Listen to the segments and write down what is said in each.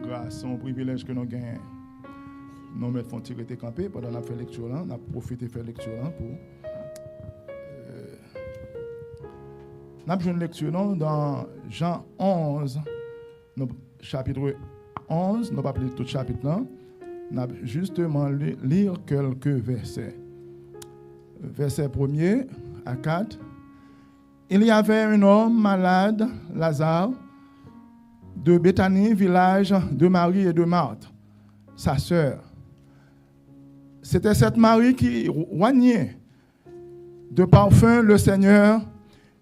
grâce, c'est un privilège que nous gagnons. Nous mettons tirer tes campés pendant la lecture là, on a profité de faire lecture là pour nous avons une lecture dans Jean 11, chapitre 11, nous ne pas lire tout le chapitre là, nous allons justement lire quelques versets. Verset 1er à 4. Il y avait un homme malade, Lazare, de Béthanie, village de Marie et de Marthe, sa sœur. C'était cette Marie qui oignait de parfum le Seigneur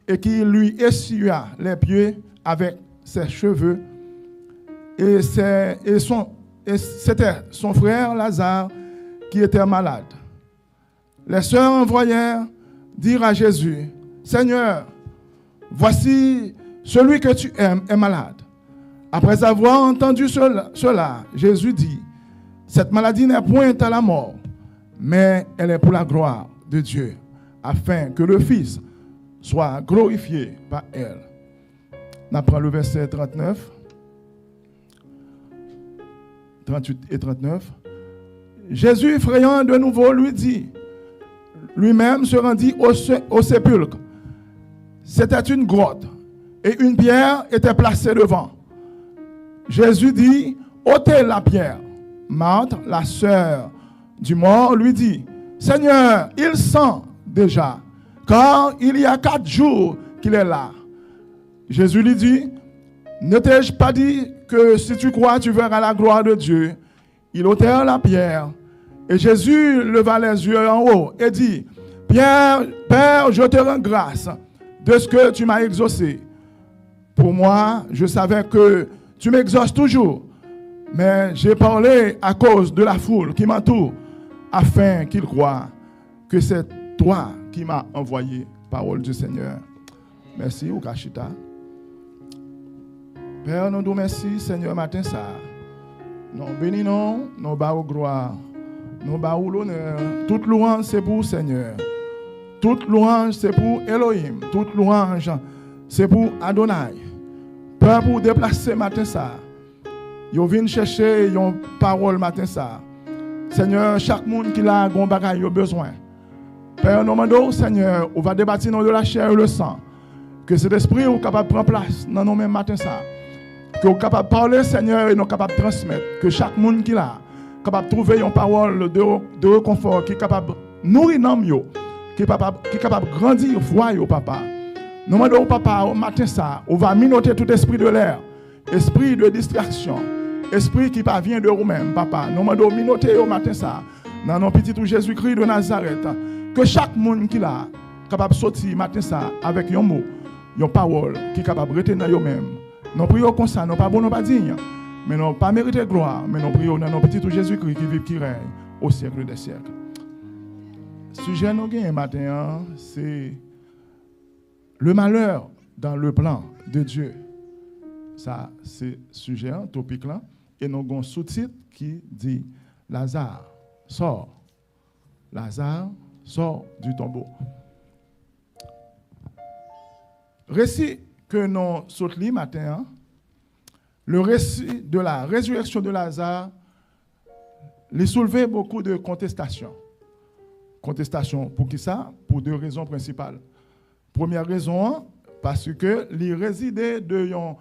et qui lui essuya les pieds avec ses cheveux. Et c'était son frère Lazare qui était malade. Les sœurs envoyèrent dire à Jésus, « Seigneur, voici celui que tu aimes est malade. » Après avoir entendu cela, Jésus dit, « Cette maladie n'est point à la mort, mais elle est pour la gloire de Dieu, afin que le Fils soit glorifié par elle. » On apprend le verset 39, 38 et 39. Jésus, effrayant de nouveau, lui dit, lui-même se rendit au sépulcre. C'était une grotte et une pierre était placée devant. Jésus dit, ôtez la pierre. Marthe, la sœur du mort, lui dit, Seigneur, il sent déjà, car il y a 4 jours qu'il est là. Jésus lui dit, ne t'ai-je pas dit que si tu crois, tu verras la gloire de Dieu? Ils ôtèrent la pierre. Et Jésus leva les yeux en haut et dit, Pierre, Père, je te rends grâce de ce que tu m'as exaucé. Pour moi, je savais que tu m'exauces toujours, mais j'ai parlé à cause de la foule qui m'entoure, afin qu'ils croient que c'est toi qui m'as envoyé. Parole du Seigneur. Merci, Okashita. Père, nous te remercions, Seigneur, matin ça. Nous bénissons, nous bâons gloire. Nous bâons l'honneur. Toute louange, c'est pour le Seigneur. Toute louange, c'est pour Elohim. Toute louange, c'est pour Adonai. Père, pour déplacer matin ça. Yo vient chercher une parole matin ça. Seigneur, chaque monde qui a un bagage a besoin. Père, nous demandons, Seigneur, on va débattre de la chair et le sang. Que cet esprit est capable de prendre place dans nos mêmes matins ça. Que nous sommes capables de parler, Seigneur, et nous sommes capables de transmettre. Que chaque monde qui a capable de trouver une parole de réconfort, qui est capable de nourrir nos mieux, qui est capable de grandir, voir, papa. Nous demandons, papa, au matin ça, on va minoter tout esprit de l'air, esprit de distraction, esprit qui parvient de vous-même, papa. Nous demandons, minoter au matin ça, dans nos petits Jésus-Christ de Nazareth. Que chaque monde qui a capable de sortir matin ça avec un mot, une parole qui est capable de retenir eux-mêmes. Nous prions comme ça, nous pas bon, nous pas dignes, mais nous pas mérité gloire, mais nous prions dans nos petits Jésus-Christ qui vit, qui règne au siècle des siècles. Le sujet nous gagne matin, c'est le malheur dans le plan de Dieu. Ça, c'est le sujet, topic là, et nous avons un sous-titre qui dit Lazare, sort. Lazare, sort du tombeau. Récit que nous sautons matin, le récit de la résurrection de Lazare, il soulevait beaucoup de contestations. Contestations pour qui ça? Pour 2 raisons principales. Première raison, parce que il résidait de un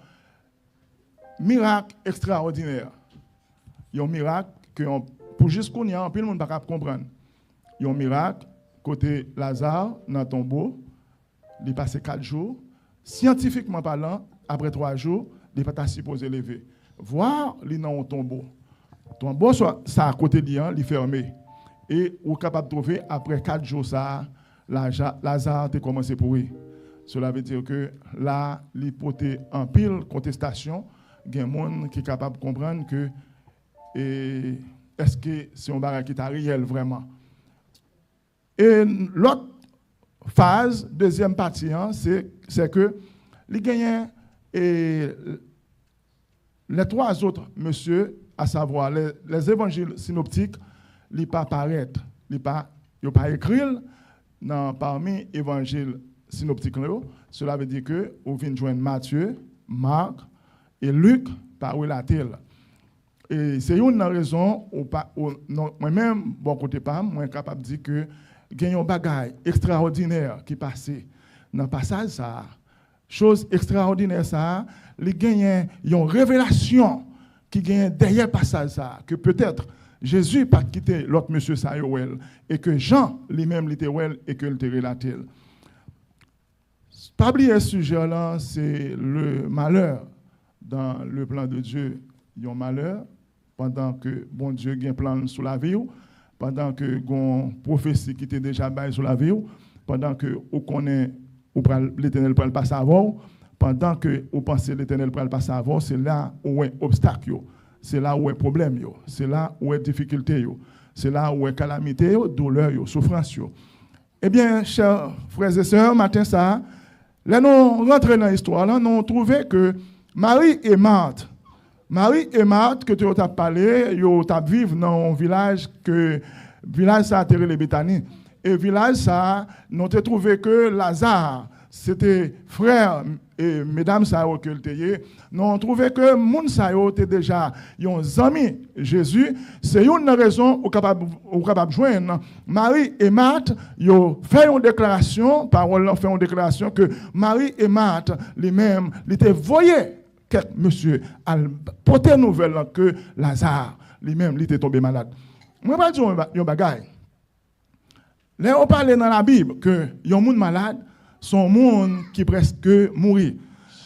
miracle extraordinaire. Un miracle que pour jusqu'au n'y a, tout le monde ne peut pas comprendre. Un miracle, côté Lazare, dans le tombeau, il passé 4 jours. Scientifiquement parlant, après 3 jours, il n'est pas supposé lever. Voir, il est dans un tombeau. Le tombeau, ça à côté de lui, il est fermé. Et on est capable de trouver, après 4 jours, ça, Lazare a commencé à pourrir. Cela veut dire que là, l'hypothèse en pile contestation, il y a des gens qui sont capables de comprendre que est-ce que c'est un barrage qui est réel vraiment. Et l'autre phase, deuxième partie, c'est que les gagnants et les 3 autres monsieur, à savoir les évangiles synoptiques, ils ne pas apparaître, ils ne pas écrire parmi les évangiles synoptiques. Cela veut dire que vous venez joindre Matthieu, Marc et Luc par relater. Et c'est une raison, moi-même, bon côté pas, moi, suis capable de dire que il y a un bagage extraordinaire qui passait dans le passage, ça. Chose extraordinaire, ça. Il y a une révélation qui gagne derrière le passage, ça. Que peut-être Jésus n'a pas quitté l'autre monsieur Sayoel et que Jean lui-même l'était et que l'était relaté. Pas oublier ce sujet-là, c'est le malheur dans le plan de Dieu. Il y a un malheur pendant que bon Dieu a un plan sur la vie, pendant que une prophétie qui était déjà baillée sur la vie, pendant que on connaît l'Éternel pour le passer avant, pendant que on pense l'Éternel pour le passer avant, c'est là où est obstacle, c'est là où est problème, c'est là où est difficulté, c'est là où est calamité, douleur, souffrance. Eh bien, chers frères et sœurs, matin ça, là nous rentrons dans l'histoire, là nous trouvons que Marie et Marthe, que tu as parlé, ils ont vécu dans un village ça a atterri les Béthanie. Et village ça, nous avons trouvé que Lazare, c'était frère et mesdames ça que le nous avons trouvé que moun ça était déjà un ami Jésus. C'est une raison où capable joindre Marie et Marthe, ils ont fait une déclaration, parole fait une déclaration que Marie et Marthe les-mêmes étaient voyés quelques monsieur à porter nouvelle que Lazare lui-même était tombé malade. Moi pas dire un bagage. Là on parle dans la Bible que yon monde malade son monde qui presque mourir.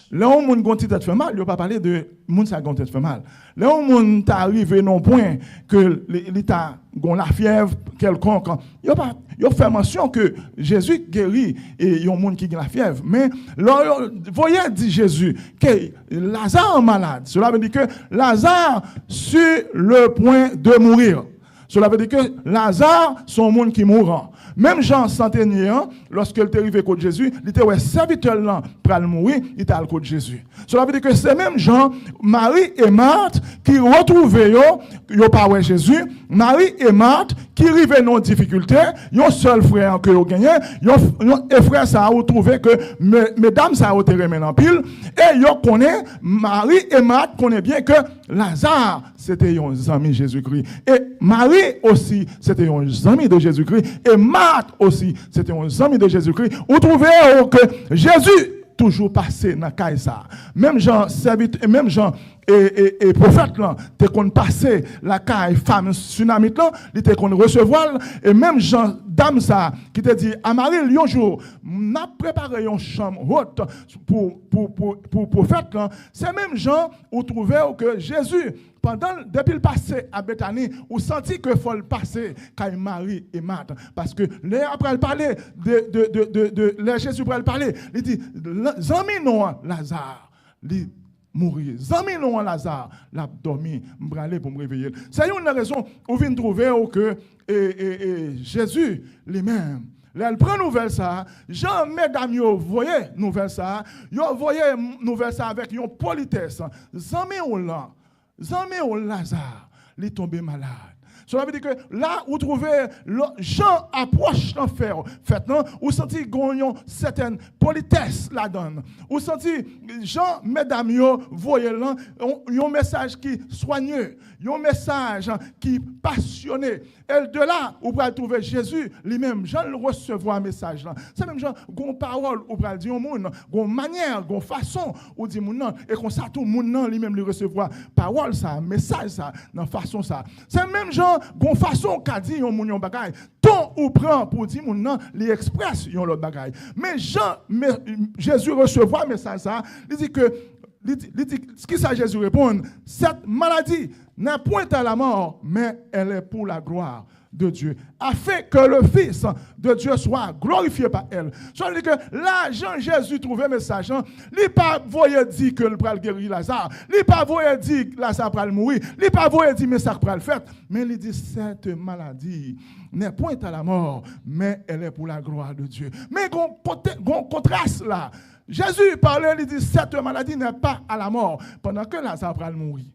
Là on monde gonti tête fait mal, il pas parler de monde ça gonti tête fait mal. Là on monde t'a arrivé non point que l'état gon la fièvre quelconque. Il fait mention que Jésus guérit et yon monde qui a la fièvre, mais là voyez dit Jésus que Lazare est malade. Cela veut dire que Lazare sur le point de mourir. Cela veut dire que Lazare son monde qui mourra. Même Jean centenier, lorsqu'il est arrivé contre Jésus, il était serviteur là pour mourir, il était à côté de Jésus. Cela veut dire que c'est même Jean, Marie et Marthe qui retrouvaient yo pas Jésus, Marie et Marthe qui arrivaient dans difficulté, yon seul frère que yo gagné, et frère ça a retrouvé que mesdames ça a été remis en pile et yo connaît Marie et Marthe connaît bien que Lazare c'était un ami Jésus-Christ et Marie aussi c'était un ami de Jésus-Christ et Marthe aussi c'était un ami de Jésus-Christ. Vous trouvez que Jésus toujours passé dans Kaïsa. Même Jean serviteur, même Jean et prophète là, t'es qu'on passer la caille femme tsunami là, il t'es qu'on recevoir et même Jean dame ça qui te dit à Marie un jour, n'a préparé une chambre haute pour prophète là, c'est même Jean où trouvez que Jésus depuis le passé à Béthanie, vous senti que faut le passer quand Marie et Marthe. Parce que après le parler de Jésus pour le parler, il dit, zami non Lazare, il mourir. Zami non Lazare, l'a dormi, m'bralé pour me réveiller. C'est une raison où vient trouver que Jésus lui-même. Là, elle prend nouvelle ça. Jean, mesdames, vous voyez nouvelle ça. Vous voyez nouvelle ça avec une politesse. Zami ou là. Zami ou Lazare, il est tombé malade. Cela veut dire que là, vous trouvez Jean approche l'enfer. Fait non, vous sentez une certaine politesse là-dedans. Vous sentez Jean, mesdames, vous voyez là, un message qui est soigneux, un message qui est passionné. Et de là, vous pouvez trouver Jésus lui-même. Jean le recevoir un message là. C'est même Jean, une parole, vous pouvez dire au monde, une manière, une façon, vous dites mon nom, et qu'on ça tout le monde lui-même le recevoir. Parole ça, message ça, dans façon ça. C'est même Jean, une façon qu'a dit on moun bagay. Ton ou prend pour dire mon nom, les express yon l'autre bagay. Mais Jésus recevoir message ça, il dit que ce qui ça Jésus répond, cette maladie n'est point à la mort, mais elle est pour la gloire de Dieu, afin que le Fils de Dieu soit glorifié par elle. Ça veut dire que là, Jean-Jésus trouvait message, il n'a pas voulu dire que le pral guérir Lazare, il n'a pas voulu dire que Lazare pral mourir, il n'a pas voulu dire que ça pral fait, mais il dit cette maladie n'est point à la mort, mais elle est pour la gloire de Dieu. Mais on contraste là. Jésus parlait, il dit cette maladie n'est pas à la mort, pendant que Lazare pral mourir.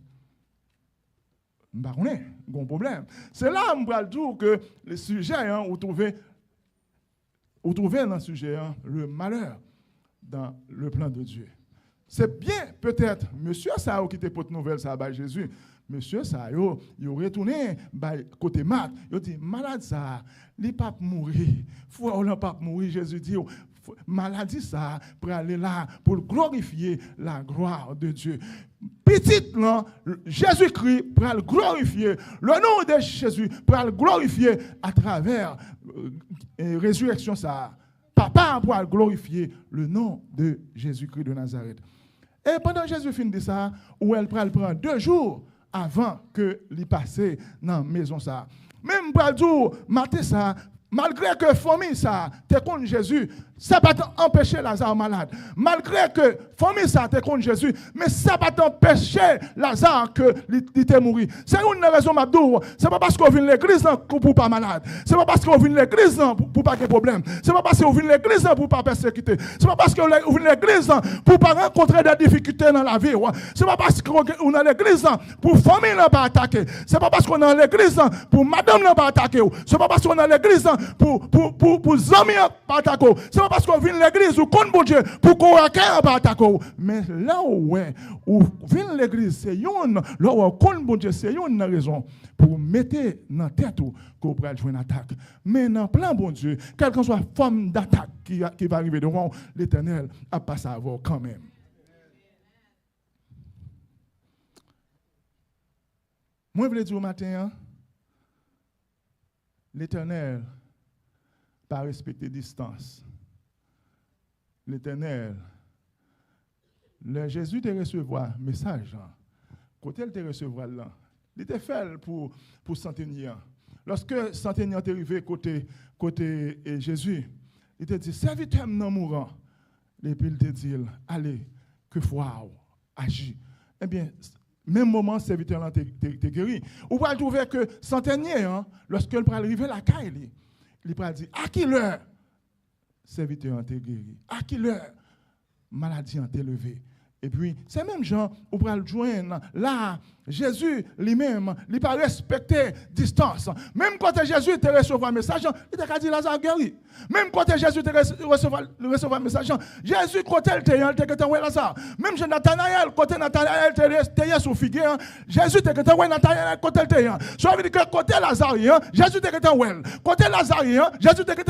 On a un problème. C'est là que je dire que le sujet, vous trouvez dans le sujet le malheur dans le plan de Dieu. C'est bien peut-être, monsieur ça qui te porte nouvelle ça à Jésus, monsieur ça yo retourné côté Marc, yo dit malade ça, il pas mourir. Faut on pas mourir, Jésus dit maladie ça pour aller là pour glorifier la gloire de Dieu. Petit là, Jésus-Christ pour le glorifier, le nom de Jésus pour le glorifier à travers résurrection ça. Papa pour glorifier le nom de Jésus-Christ de Nazareth. Et pendant que Jésus finit de ça, où elle prend 2 jours avant que lui passe dans la maison ça. Même pour le jour, matin ça, malgré que famille ça, t'es contre Jésus, ça va empêcher Lazare malade. Malgré que famille ça, t'es contre Jésus, mais ça va t'empêcher Lazare que il t'est mort. C'est une raison m'abdou. C'est pas parce qu'on vient l'église pour pas malade. C'est pas parce qu'on vient l'église pour pas de problème. C'est pas parce qu'on vient l'église pour pas persécuter. C'est pas parce qu'on vient l'église pour pas rencontrer des difficultés dans la vie. C'est pas parce qu'on est l'église pour famille n'a pas attaquer. C'est pas parce qu'on est l'église pour madame n'a pas attaquer. C'est pas parce qu'on est l'église pour amis pas attaquer. C'est pas parce qu'on vient l'église ou contre bon Dieu pour qu'on n'a pas attaquer. Mais là où vient l'église, c'est une, là où contre bon Dieu, c'est une raison pour mettre dans la tête qu'on pourrait jouer une attaque. Mais dans plein bon Dieu, quelle que soit la forme d'attaque qui va arriver devant l'Éternel, à pas savoir quand même. Moi, je voulais dire au matin, l'Éternel pas respecter distance. L'Éternel, le Jésus te recevoir message, côté il te recevoir là, il était fait pour centenier. Lorsque centenier est arrivé côté Jésus, il te dit serviteur non mourant. Et puis il te dit allez que foi agis. Eh bien même moment serviteur là t'es guéri. Ou va trouver que centenier lorsqu'il va arriver la caille, il va dire à qui l'heure serviteur t'es guéri. À qui l'heure maladie t'est levée. Et puis, c'est même gens où pour le joindre là, Jésus lui-même, il n'a pas respecté distance. Même quand Jésus te recevoir un message, il t'a dit Lazare guéri. Même quand Jésus te recevoir un message, Jésus côté il t'a dit Lazare. Même chez Nathanaël, côté Nathanaël te sous figuier, Jésus te dit Nathanaël côté il t'a. Ça veut dire que côté Lazare, Jésus te dit well. Côté Lazare, Jésus te dit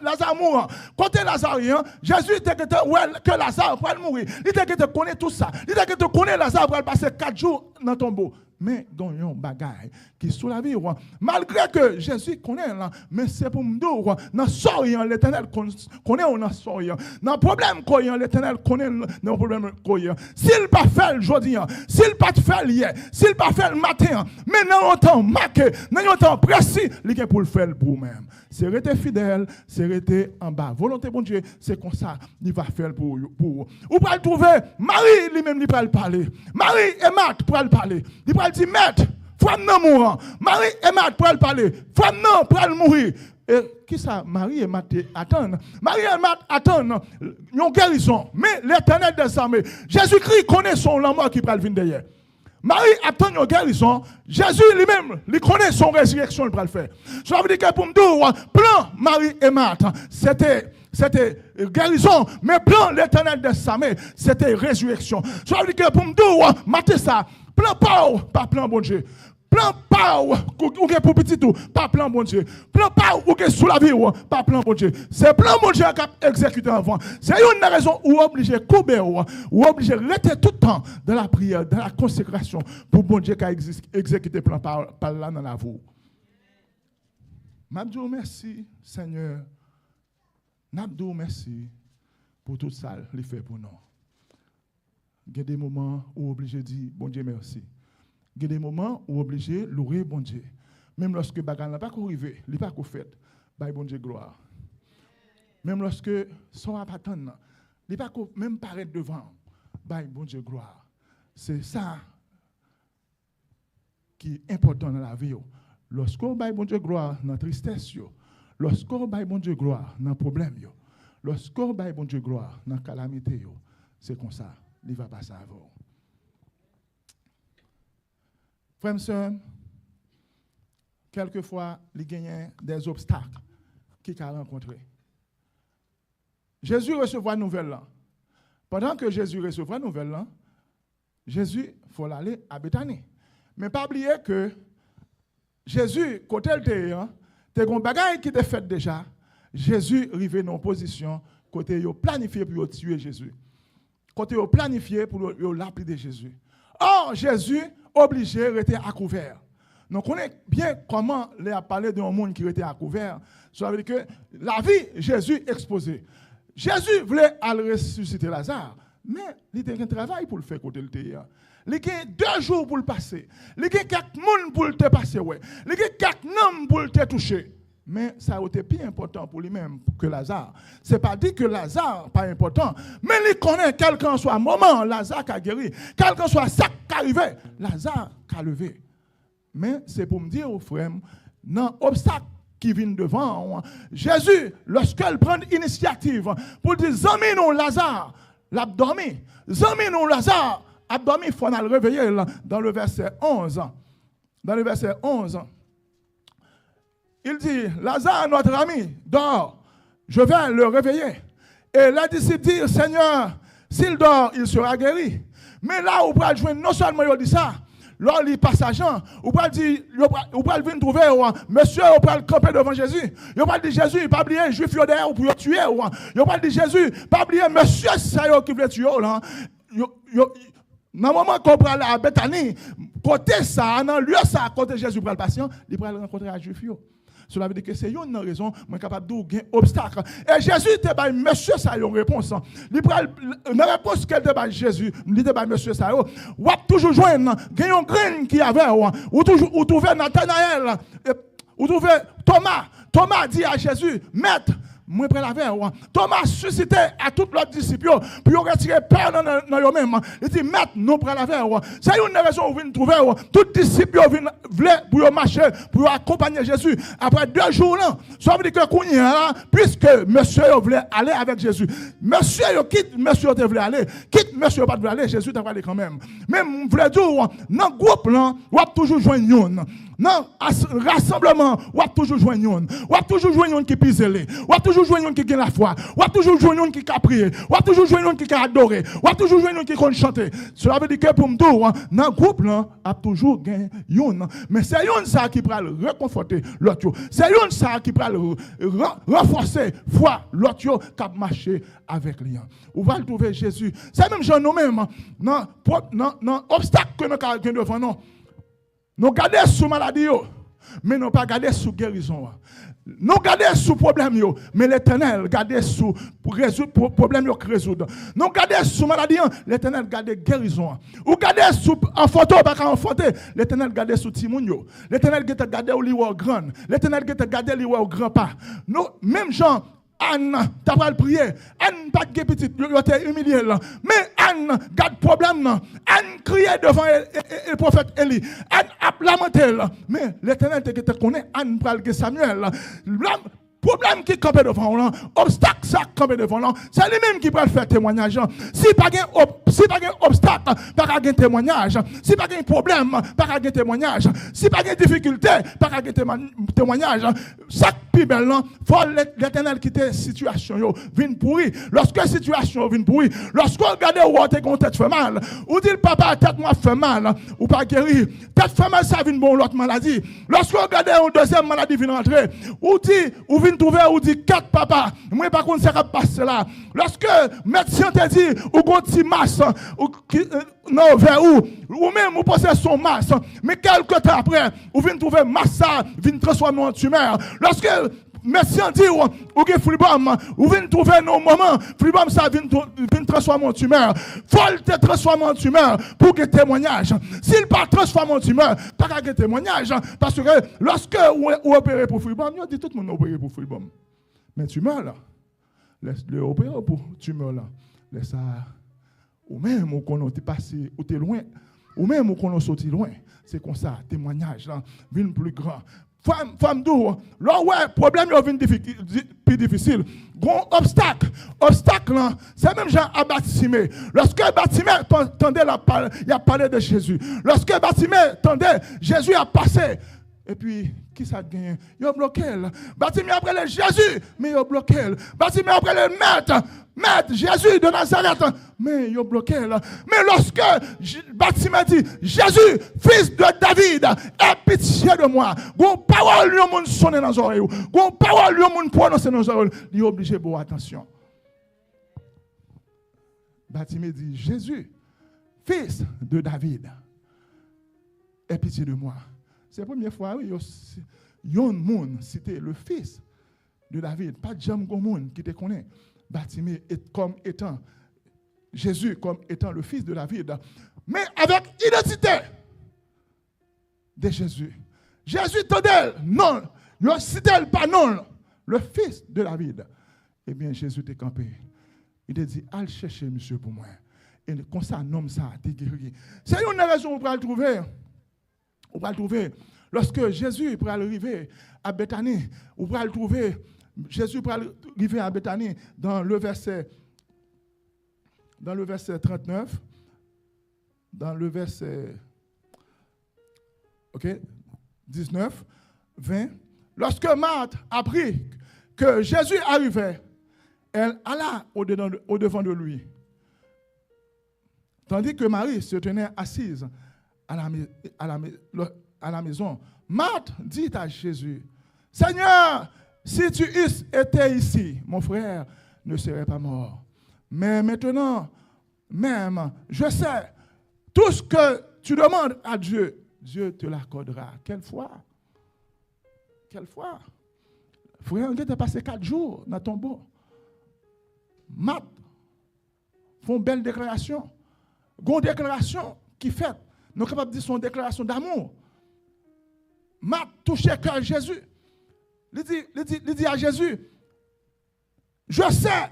Lazare mourant. Côté Lazare, Jésus te dit well que Lazare va mourir. Il te connaît tout ça. Il te connaît Lazare va passer 4 jours dans le tombeau. Mais gagnons bagaille qui sous la vie malgré que Jésus connaît là, mais c'est pour me dire dans souriant l'Éternel connaît on a souriant dans problème qu'on l'Éternel connaît dans problème qu'on s'il pas fait aujourd'hui s'il pas fait hier s'il pas fait le matin mais dans un temps marqué dans un temps précis il est pour le faire pour même c'est rester fidèle c'est rester en bas volonté bon Dieu c'est comme ça il va faire pour ou pas le trouver Marie lui-même il va le parler Marie et Marthe pour le parler il va dit maître femme non mourant Marie et Marthe pour le parler femme non pour le mourir et qui ça Marie et Marthe attendent Marie et Marthe attendent une guérison mais l'Éternel des armées Jésus-Christ connaît son l'amour qui va venir derrière Marie attend une guérison Jésus lui-même il connaît son résurrection il va le faire ça veut dire que pour me dire plan Marie et Marthe c'était guérison, mais plan l'Éternel des armées, c'était résurrection. Ça veut dire que pour me dire, mater ça, plan pas plan bon Dieu. Plan pas ou pour petit tout, pas plan bon Dieu. Plan pas ou sous la vie, pas plan bon Dieu. C'est plan bon Dieu qui a exécuté avant. C'est une raison où obligé couper ou obligé rester tout le temps dans la prière, dans la consécration pour bon Dieu qui a exécuté plan par là dans la vie. M'abdou merci Seigneur. N'abdou merci pour tout ça qu'il fait pour nous. Il y a des moments où obligé de dire bon Dieu merci. Il y a des moments où obligé de louer bon Dieu. Même lorsque bagarre n'a pas arrivé, il n'est pas fait, bah bon Dieu gloire. Même lorsque son appartenant, il n'est pas même paraître devant, bah bon Dieu gloire. C'est ça qui est important dans la vie. Lorsqu'on bah bon Dieu gloire dans la tristesse, lorsqu'on baille bon Dieu gloire dans le problème, lorsqu'on baille bon Dieu gloire dans la calamité, c'est comme ça, il va passer avant. Frères et sœurs, quelquefois, il y a des obstacles qu'il a rencontrés. Jésus recevra une nouvelle là. Pendant que Jésus recevra une nouvelle là, Jésus, il faut aller à Béthanie. Mais pas oublier que Jésus, côté le terrain, t'es un bagage qui était fait déjà. Jésus arrivé dans une position côté il planifié pour tuer Jésus. Côté il planifié pour lapider Jésus. Or Jésus obligé de rester à couvert. Donc on connaît bien comment il a parlé d'un monde qui était à couvert. Ça veut dire que la vie Jésus exposé. Jésus voulait aller ressusciter Lazare, mais il était un travail pour le faire côté le terrain. Il y a 2 jours pour le passer. Il y a quelques personnes pour le passer. Il y a quelques noms pour le toucher. Mais ça a été plus important pour lui-même que Lazare. Ce n'est pas dit que Lazare n'est pas important. Mais il connaît quel qu'en soit le moment, Lazare a guéri. Quel qu'en soit ça qui est arrivé, Lazare a levé. Mais c'est pour me dire aux frères, dans l'obstacle qui vient devant, Jésus, lorsqu'il prend l'initiative pour dire, Zami nous Lazare, l'a dormi. Zami nous Lazare, a dormi, il faut le réveiller dans le verset 11. Dans le verset 11. Il dit, Lazare, notre ami, dort. Je vais le réveiller. Et les disciples disent, Seigneur, s'il dort, il sera guéri. Mais là, on peut jouer, non seulement il dit ça, là, il passe à Jean, on peut dire, on peut venir trouver, monsieur, on peut camper devant Jésus. On peut dire, Jésus, pas oublier, juif derrière pour le tuer. On peut dire, Jésus, pas oublier, monsieur, c'est ça qui veut tuer. Dans le moment qu'on prend à Bethanie, côté ça, dans le lieu ça, côté Jésus prend le patient, il prend rencontrer à juif. Cela veut dire que c'est une raison, moi capable de gagner obstacle. Et Jésus était bah monsieur ça une réponse. La réponse qu'elle était bah Jésus, il était bah monsieur ça. Ou toujours joindre, gagner un grain qui avait ou toujours ou trouver Nathanaël, ou trouver Thomas. Thomas dit à Jésus, maître, moi prends la verre. Thomas suscité à tous les disciples pour retirer peur dans eux-mêmes. Il dit, maître, nous prenons la verre. C'est une raison où vous trouver. Tous les disciples voulaient pour marcher, pour accompagner Jésus. Après 2 jours, ça veut dire que puisque monsieur voulait aller avec Jésus, monsieur quitte, monsieur voulait aller, quitte, monsieur pas voulait aller, Jésus t'a aller quand même. Même, vous voulez dire, dans le groupe, on va toujours joindre. Non, rassemblement, on va toujours joindre. On va toujours joindre qui pise les. On va toujours joindre qui gagne la foi. On va toujours joindre qui a prié. On va toujours joindre qui a adoré. On va toujours joindre qui a chanté. Cela veut dire que pour me dire, dans le groupe, on a toujours gagné. Mais c'est une ça qui peut réconforter l'autre. C'est une ça qui peut renforcer foi l'autre qui a marché avec lui. On va le trouver Jésus. C'est même Jean nous-mêmes. Non, obstacle que nous avons devant nous. Nous regardons sous maladie, mais nous ne pas regarder sous guérison. Nous regardons sous problème, mais l'Éternel regarde sous pour résoudre problème qui résoudre. Nous regardons sous maladie, l'Éternel regarde guérison. Ou regardez sous en photo, pas en photo, l'Éternel regarde sous Timounio. L'Éternel regarde où il est grand. L'Éternel regarde où il est grand pas. Nous, même gens, Anne, t'as pas prié. Anne, pas de petite, il était humilié là. Mais Anne, garde problème là. Anne criait devant le prophète Élie. Anne a lamenté là. Mais l'Éternel te connaît, Anne pral Samuel là. Problème qui campe devant là, obstacle ça campe devant là, c'est lui-même qui peut faire témoignage. Si pas de obstacle, pas de témoignage. Si pas de problème, pas de témoignage. Si pas de difficulté, pas de témoignage. Chaque plus belle là, faut l'Éternel quitter situation yo, vient pourri. Lorsque la situation vient pourri, lorsque vous regardez où votre tête fait mal, ou dit papa tête moi fait mal, ou pas guéri, tête fait mal ça vient bon l'autre maladie. Lorsque vous regardez une deuxième maladie vient rentrer, ou dit ou vient trouver ou dit 4 papa, moi par contre ça va passer là. Lorsque médecin te dit ou gon ti masse ou non vers ou même ou possède son masse, mais quelques temps après, ou vient trouver masse ça vient transformer en tumeur. Lorsque médecin dit ou que flibom ou vient trouver nos moments, flibom ça vient transformer en tumeur. Faut te transformer en tumeur pour que témoignage. S'il pas transformer en tumeur, pas que témoignage parce que lorsque ou opérer pour flibom, on dit tout le monde opérer pour flibom. Mais tumeur là, laisse-le opérer pour tumeur là. Laisse ça ou même ou qu'on est passé ou t'es loin ou même ou qu'on est sorti loin. C'est comme ça, témoignage là, vient plus grand. Femme d'où, là ouais, problème vient plus difficile. Gros obstacle là, c'est même Jean à Bartimée. Lorsque Bartimée tendait il a parlé de Jésus. Lorsque Bartimée tendait, Jésus a passé. Et puis, qui ça gagne? Ils ont bloqué. Bartimée après le Jésus, mais ils ont bloqué. Bartimée après le maître, Jésus de Nazareth, mais ils ont bloqué. Mais lorsque Bartimée dit, Jésus, fils de David, aie pitié de moi. Gon parole, lui, on sonne dans les oreilles. Gon parole, lui, on prononce dans les oreilles. Il est obligé de faire attention. Bartimée dit, Jésus, fils de David, aie pitié de moi. C'est la première fois où yon moun c'était le fils de David, pas Jam Gomoun qui te connaît. Bartimée comme étant Jésus comme étant le fils de David, mais avec identité de Jésus. Jésus tendait non, ne cite pas non, le fils de David. Eh bien Jésus t'est campé. Il te dit allez chercher monsieur pour moi. Et comme ça nomme ça t'es guéri. C'est une raison pour le trouver. On va le trouver lorsque Jésus pourra arriver à Béthanie. On va le trouver. Jésus pourra arriver à Béthanie dans le verset 39, dans le verset 19, 20. Lorsque Marthe apprit que Jésus arrivait, elle alla au-devant de lui. Tandis que Marie se tenait assise à la maison. Marthe dit à Jésus, Seigneur, si tu eusses été ici, mon frère ne serait pas mort. Mais maintenant, même, je sais, tout ce que tu demandes à Dieu, Dieu te l'accordera. Quelle foi? Quelle foi? Frère, on a passé 4 jours dans ton tombeau. Marthe font une belle déclaration. Une déclaration qui fait. Nous sommes capables de dire son déclaration d'amour. Marthe touchait cœur Jésus. Il dit à Jésus, je sais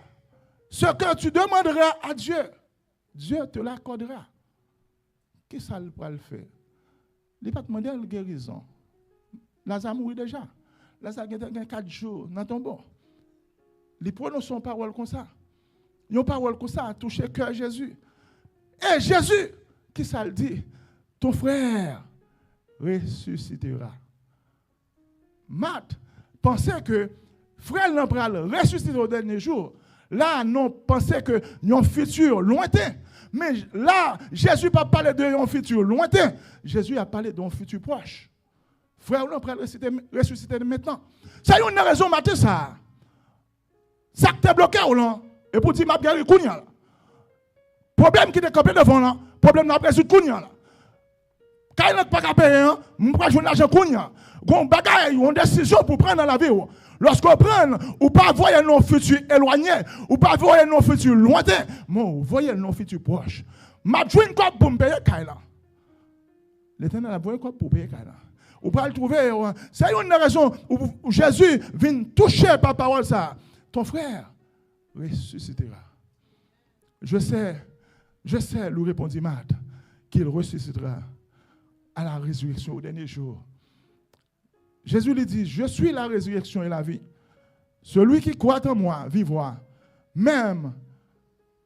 ce que tu demanderas à Dieu. Dieu te l'accordera. Qu'est-ce que ça va le faire? Il ne va pas demander la guérison. Lazare mourit déjà. Lazare a 4 jours dans ton tombeau. Il prononce son parole comme ça. Une parole comme ça a touché cœur Jésus. Et Jésus, qui ça le dit? Ton frère ressuscitera. Marthe pensait que frère n'a pas ressuscité au dernier jour. Là, non, pensait que un futur lointain. Mais là, Jésus n'a pas parlé d'un futur lointain. Jésus a parlé d'un futur proche. Frère n'a pas ressuscité maintenant. Ça y a une raison, matin, ça. Ça qui t'a bloqué ou non? Et pour dire, ma guerre, kounya. Problème qui t'est campé devant là. Problème n'a pas résoudre kounya. Quand il n'a pas qu'à payer, on va jouer l'argent kounya. Gon bagay, une décision pour prendre dans la vie. Lorsqu'on prend, ou pas voyer nos futurs éloignés, ou pas voyer nos futurs lointains, mais vous voyez nos futurs proches. Ma jouine quoi pour me payer Kaila. L'Éternel a voyé quoi pour payer Kaila. Ou pas le trouver, c'est une raison où Jésus vient toucher par parole ça. Ton frère ressuscitera. Je sais, lui répondit Marthe, qu'il ressuscitera à la résurrection au dernier jour. Jésus lui dit, je suis la résurrection et la vie. Celui qui croit en moi vivra, même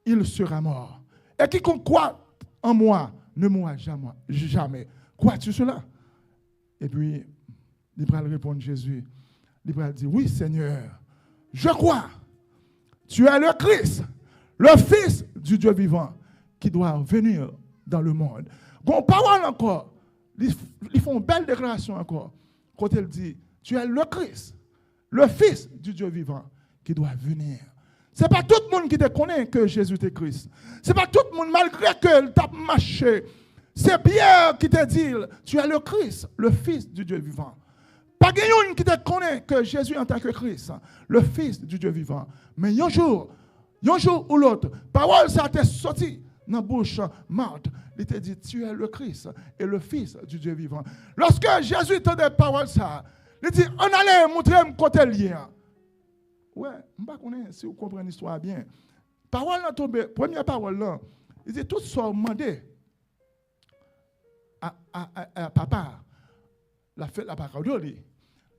il sera mort. Et quiconque croit en moi ne mourra jamais. Crois-tu cela? Et puis, il va répondre Jésus. Il va dire, oui Seigneur, je crois. Tu es le Christ, le Fils du Dieu vivant, qui doit venir dans le monde. Gon parole encore. Ils font une belle déclaration encore. Quand elle dit, tu es le Christ, le Fils du Dieu vivant, qui doit venir. Ce n'est pas tout le monde qui te connaît que Jésus est Christ. Ce n'est pas tout le monde, malgré qu'il t'a marché. C'est Pierre qui te dit, tu es le Christ, le Fils du Dieu vivant. Pas quelqu'un qui te connaît que Jésus en tant que Christ, le Fils du Dieu vivant. Mais un jour ou l'autre, parole ça t'est sorti dans la bouche Marthe. Il te dit, tu es le Christ et le Fils du Dieu vivant. Lorsque Jésus te dit parole ça, il dit, on allait montrer côté lien. Ouais, je ne sais pas si vous comprenez l'histoire bien. Parole là tombée, première parole là, il dit, tout ça demandé à papa, la fête la parole,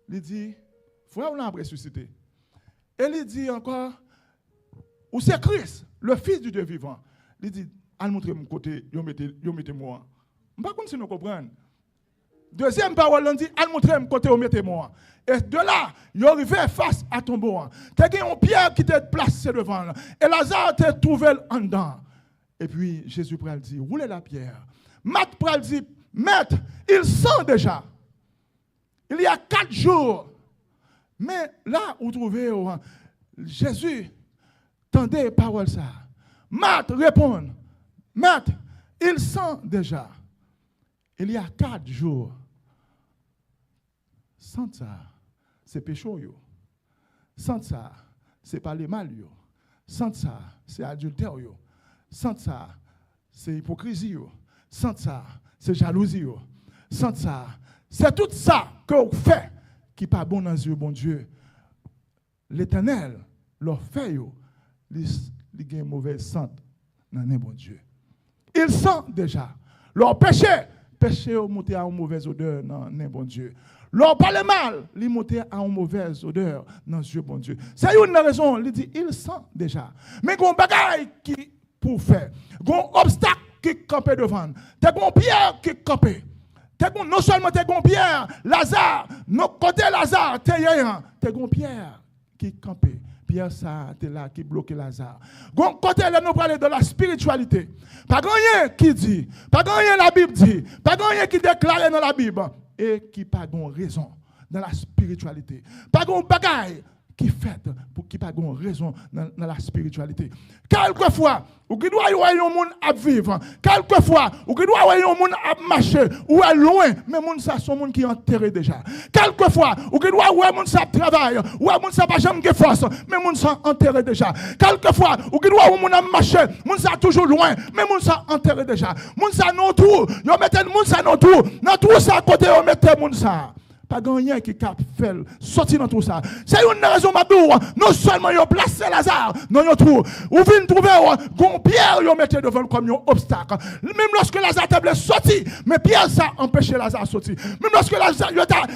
il dit, frère, on a ressuscité. Et il dit encore, ou c'est Christ, le Fils du Dieu vivant. Il dit, allez montrer mon côté, yo mettez moi. Je ne sais pas si nous comprenons. Deuxième parole, on dit, allez montrer côté où mettez-moi. Et de là, il arrivé face à tombeau. Tu as une pierre qui t'est placée devant. Et Lazare t'a trouvé en dedans. Et puis, Jésus pral dit, roulez la pierre. Matt pral dit, maître, il sent déjà. Il y a 4 jours. Mais là, vous trouvez, Jésus, tendez parole ça. Matt répond, maître, il sent déjà. Il y a 4 jours. Sans ça, c'est péché. Sans ça, c'est parler mal. Sans ça, c'est adultère. Sans ça, c'est hypocrisie. Sans ça, c'est jalousie. Sans ça, c'est tout ça que vous faites qui n'est pas bon dans les yeux, bon Dieu. L'Éternel, leur fait, il a une mauvaise santé dans les bon Dieu. Il sent déjà. Leur péché monte à une mauvaise odeur dans les bon Dieu. Leur parle mal, il monte à une mauvaise odeur dans les yeux, bon Dieu. C'est une raison, il dit, il sent déjà. Mais il y a un bagage qui pour faire. Il y a un obstacle qui campe devant. Il y a une pierre qui campe. Non seulement tu as une pierre, Lazare, non côté Lazare, tu as une pierre qui campe. Pierre, ça, tu es là qui bloque Lazare. Côté là, nous parlons de la spiritualité. Pas rien qui dit, pas rien la Bible dit, pas rien qui déclare dans la Bible. Et qui pas de raison dans la spiritualité. Pas de bagaille qui fait pour qui pas de raison dans la spiritualité. Quelquefois, ou qui doit y avoir un monde à vivre. Quelquefois, ou qui doit y avoir un monde à marcher ou à loin, mais monde ça son monde qui est enterré déjà. Quelquefois, ou qui doit y avoir un monde ça travaille, ou un monde ça pas jamais de force, mais monde ça enterré déjà. Quelquefois, ou qui doit y avoir un monde à marcher, monde ça toujours loin, mais monde ça enterré déjà. Monde ça non tout, yo mettez monde ça non tout, dans tout ça côté yo mettez monde ça. Pas rien qui cap fait sortir dans tout ça. C'est une raison madou. Non seulement yo placé Lazare dans yo trou, ou vinn trouver gon pierre yo mettez devant comme un obstacle. Même lorsque Lazare t'a sorti, mais pierre ça empêchait Lazare sortir. Même lorsque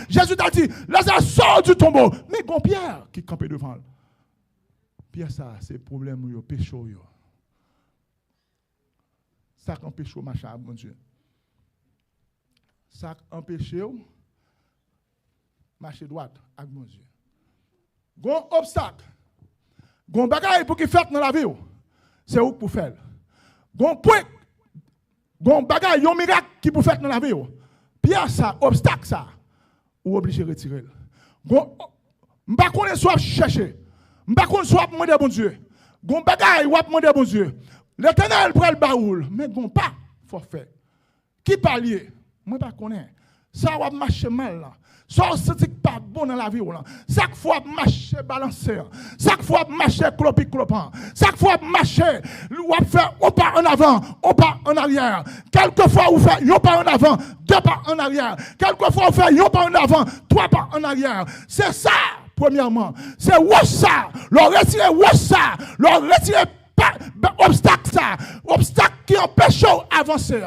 Jésus t'a dit Lazare sort du tombeau, mais gon pierre qui campait devant. Pierre ça c'est problème yo péché yo. Ça empêche au machin mon Dieu. Ça empêche marcher droite avec mon Dieu. Gon obstacle. Gon bagaille pour qu'il fait dans la vie. C'est où pour faire. Gon point. Gon bagaille, yon miracle qui pour faire dans la vie. Pierre ça, obstacle ça. Ou obligé de retirer. Gon m'pa connait soit chercher. M'pa connait soit demander bon Dieu. Gon bagaille ou demander bon Dieu. L'Éternel prend le baoul, mais gon pas faut faire. Qui parle? Moi pas connais. Ça va marcher mal là. Ça, c'est pas bon dans la vie. Chaque fois, marcher balancer. Chaque fois, marcher clopant. Chaque fois, marcher, on fait un pas en avant, un pas en arrière. Quelquefois, on fait un pas en avant, 2 pas en arrière. Quelquefois, on fait un pas en avant, 3 pas en arrière. C'est ça, premièrement. C'est ça. Leur retirer ça. Leur retirer obstacle ça. Obstacle qui empêche d'avancer.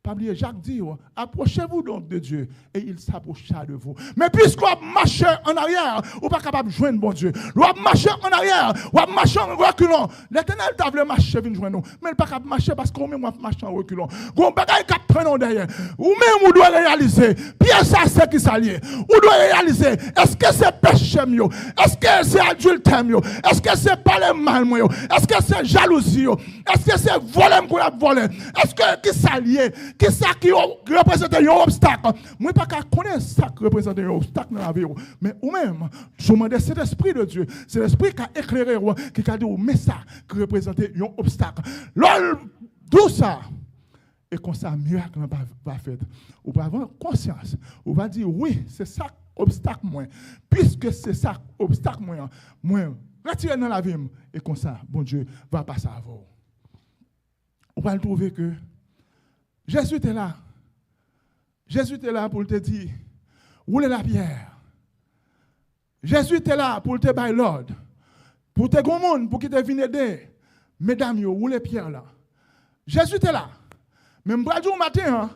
Pas oublier, Jacques dit, approchez-vous donc de Dieu et il s'approchera de vous. Mais puisqu'on marche en arrière, on n'est pas capable de joindre bon Dieu. On marche en arrière, on marche en reculant. L'Éternel t'a voulu marcher, venir joindre nous. Mais il n'est pas capable de marcher parce qu'on même marche en reculant. On ne peut pas prendre derrière. Ou même on doit réaliser, Pierre, ça c'est qui s'allie. On doit réaliser, est-ce que c'est péché mieux? Est-ce que c'est adultère mieux? Est-ce que c'est parler mal mieux? Est-ce que c'est jalousie? Est-ce que c'est voler qu'on a volé? Est-ce que qui s'allie? Qui ça qui représente un obstacle? Moi, je ne sais pas connaître ça qui représente un obstacle dans la vie. Mais ou même, je demande c'est l'Esprit de Dieu. C'est l'Esprit qui a éclairé, qui a dit, mais ça qui représente un obstacle. D'où ça? Et comme ça, miracle va faire. Ou va avoir conscience. Ou va dire, oui, c'est ça obstacle moi. Puisque c'est ça obstacle moi, retirez dans la vie. Et comme ça, bon Dieu va passer à vous. On va le trouver que Jésus était là. Jésus était là pour te dire, roulez la pierre. Jésus était là pour te bailler l'ordre. Pour te monde, pour qu'il te vienne aider. Mesdames, roulez pierre là. Jésus était là. Même au matin,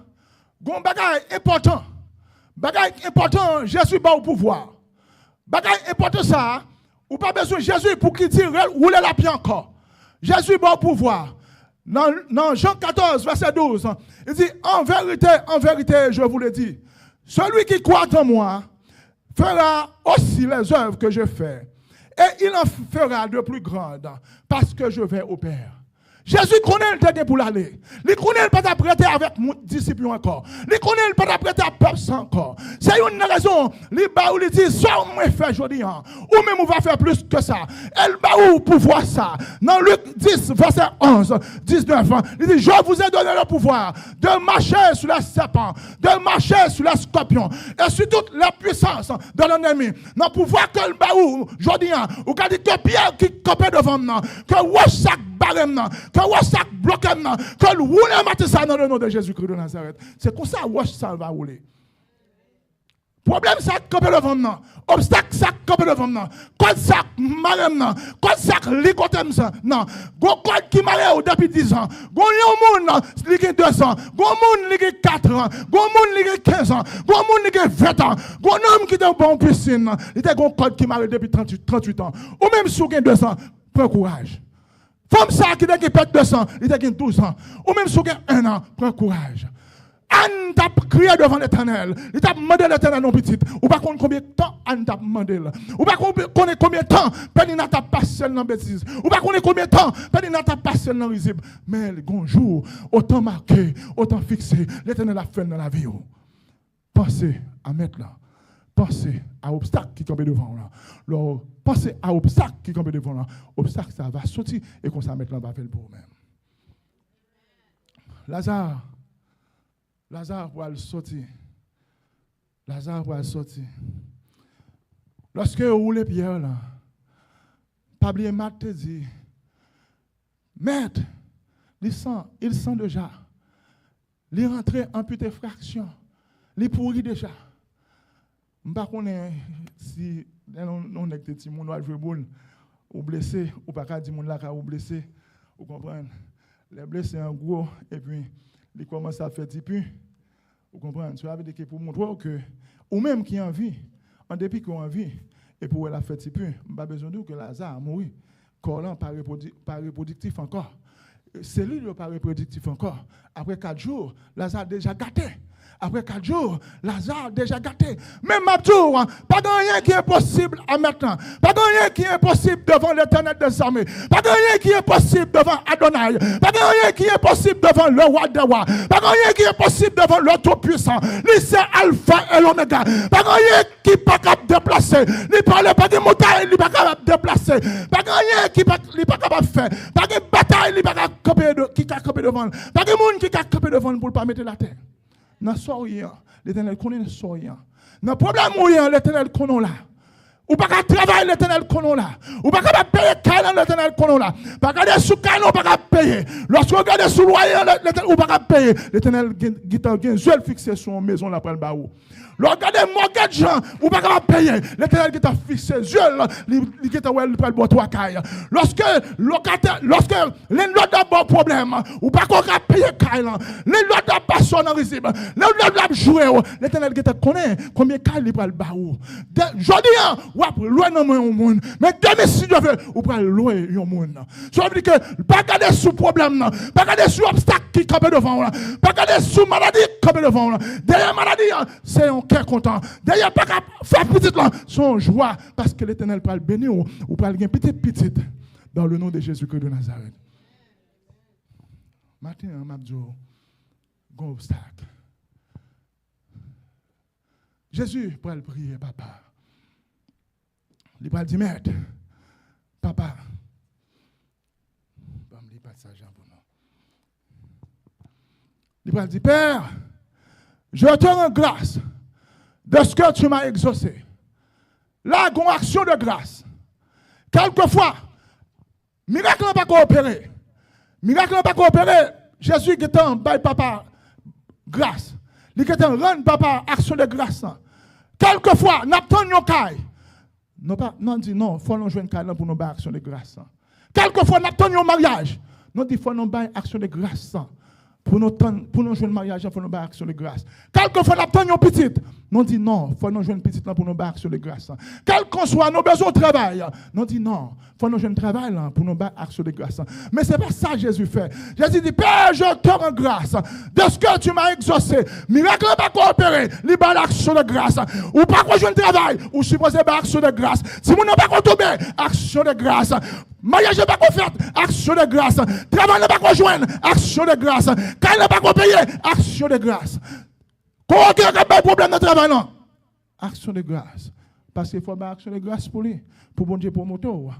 gon bagay important. Bagay important, Jésus ba au pouvoir. Bagay important ça, ou pas besoin de Jésus pour qu'il dise roulez la pierre encore. Jésus ba au pouvoir. Dans Jean 14, verset 12, il dit, en vérité, je vous le dis, celui qui croit en moi fera aussi les œuvres que je fais. Et il en fera de plus grandes, parce que je vais au Père. Jésus connaît le temps pour l'aller. Il connaît le pas d'apprêter avec mon disciple encore. Il connaît le pas d'apprêter à peuple encore. C'est une raison. Il dit, ça on va faire aujourd'hui. Ou même on va faire plus que ça. Elle va où pouvoir ça. Dans Luc 10, verset 11, 19, il dit, je vous ai donné le pouvoir de marcher sur les serpents, de marcher sur les scorpions, et sur toute la puissance de l'ennemi. Dans le pouvoir que le baou, aujourd'hui, ou quand dit que Pierre qui campait devant nous, que Washak barème, que Washak bloqué, que le roule matin ça dans le nom de Jésus-Christ de Nazareth. C'est comme ça que ça va rouler. Problème ça campé devant nous, obstacle ça campé devant nous, code ça marème, code ça ligotem ça, non, code qui marème depuis 10 ans, gon yon moun li 2 ans, gon moun li 4 ans, gon moun li 15 ans, gon moun li 20 ans, gon homme qui dans bon piscine, il était gon code qui marème depuis 38 ans, ou même sous 2 ans, prends courage. Femme ça qui a pète 200, il a 12 ans. Ou même si vous avez 1 an, prends courage. Anne t'a crié devant l'Éternel. Il t'a demandé l'Éternel non petit. Ou pas combien de temps Anne t'a demandé. Ou pas combien de temps Pénina t'a passé dans la bêtise. Ou pas combien de temps Pénina t'a passé dans le risible. Mais le jour, autant marqué, autant fixé, l'Éternel a fait dans la vie. Pensez à mettre là. Pensez à l'obstacle qui tombe devant là. Pensez à l'obstacle qui tombe devant là. L'obstacle, ça va sortir et qu'on s'en mette là, va faire pour vous-même. Lazare va le sortir. Lazare va le sortir. Lorsque vous roulez Pierre là, pas oublier Matt te dit, Maître, il sent déjà. Il est rentré en petite fraction. Il pourrit déjà. Je ne sais pas si on est petit, on va jouer boule, ou blessé, ou pas dire mon là ou blessé, vous comprenez? Les blessés en gros, et puis ils commencent à faire tipu. Vous comprenez? Ça veut dire que pour montrer que, ou même qui a envie, en dépit qu'on a envie, et pour la faire tipu, je n'ai pas besoin de dire que Lazare a mouru. Corps là, pas reproductif encore. Cellule n'est pas reproductif encore. Après 4 jours, Lazare a déjà gâté. Après 4 jours, Lazare déjà gâté. Même Mabtour, pas de rien qui est possible à maintenant. Pas de rien qui est possible devant l'Éternel des armées. Pas de rien qui est possible devant Adonai. Pas de rien qui est possible devant le roi des rois. Pas de rien qui est possible devant le Tout-Puissant. Lui, c'est Alpha et l'Oméga. Pas de rien qui n'est pas capable de déplacer. Lui, parle pas de montagne, il n'est pas capable de déplacer. Pas de rien qui n'est pas capable de faire. Pas de bataille, il n'est pas capable de devant. Pas de monde qui est capable de devant pour ne pas mettre la terre. Dans le sourire, l'Éternel connaît le sourire. Dans le problème où l'Éternel connaît là. Ou pas qu'à travailler l'Éternel connaît là. Ou pas qu'à payer caille l'Éternel connaît là. Pas qu'à aller sous caille, ou pas qu'à payer. Lorsque vous regardez sous loyer, ou pas qu'à payer. L'Éternel a un seul fixé sur une maison là pour le baou. Regardez mortgage, ou pas qu'à payer. L'Éternel qui t'a fixé yeux, il qui t'a ouais le bois toi caille. Lorsque l'autre a bon problème, ou pas qu'à payer caille. L'autre a pas son risible. L'autre a joué. L'Éternel qui t'a connaît combien caille il prend le baou. Jodi ou après loin dans mon monde. Mais demain si Dieu veut, ou prend loin yon monde. Ça veut dire que pas garder sous problème, pas garder sous obstacle qui campe devant là, pas garder sous maladie qui campe devant là. Derrière maladie, c'est un cœur content. D'ailleurs, pas qu'à faire petite là, son joie, parce que l'Éternel parle béni ou parle bien petite dans le nom de Jésus-Christ de Nazareth. Matin, m'a dit, un obstacle. Jésus peut prier, papa. Il peut dire, Maître, papa. Il peut dire, Père, je te rends grâce de ce que tu m'as exaucé. Là, il y a une action de grâce. Quelquefois, miracle n'a pas coopéré. Miracle n'a pas coopéré. Jésus qui est en bas papa grâce. Il qui est en rendre papa action de grâce. Quelquefois, nous avons une caille. Non, dit non, il faut nous jouer une caille pour nous faire action de grâce. Quelquefois, nous avons un mariage. Nous dit il faut nous faire action de grâce. Pour nous jouer le mariage, il faut nous faire action de grâce. Quelquefois, nous avons une petite. Nous dit non, il faut nous jouer une petite pour nous battre sur les grâces. Quel qu'on soit nos besoins de travail, nous dit non, il faut nous jouer un travail pour nous battre sur les grâces. Mais ce n'est pas ça que Jésus fait. Jésus dit, Père, je te rends grâce de ce que tu m'as exaucé. Miracle pas coopéré, il bat l'action de grâce. Ou pas qu'on joue un travail, ou supposé battre action de grâce. Si vous n'avez pas tomber, action de grâce. Mariage n'est pas qu'on fait, action de grâce. Travail n'est pas qu'on joindre, action de grâce. Quand n'est pas qu'on paye, action de grâce. Quand il y a un problème de travail, non. Action de grâce. Parce qu'il faut avoir action de grâce pour lui, pour bon Dieu, pour moto.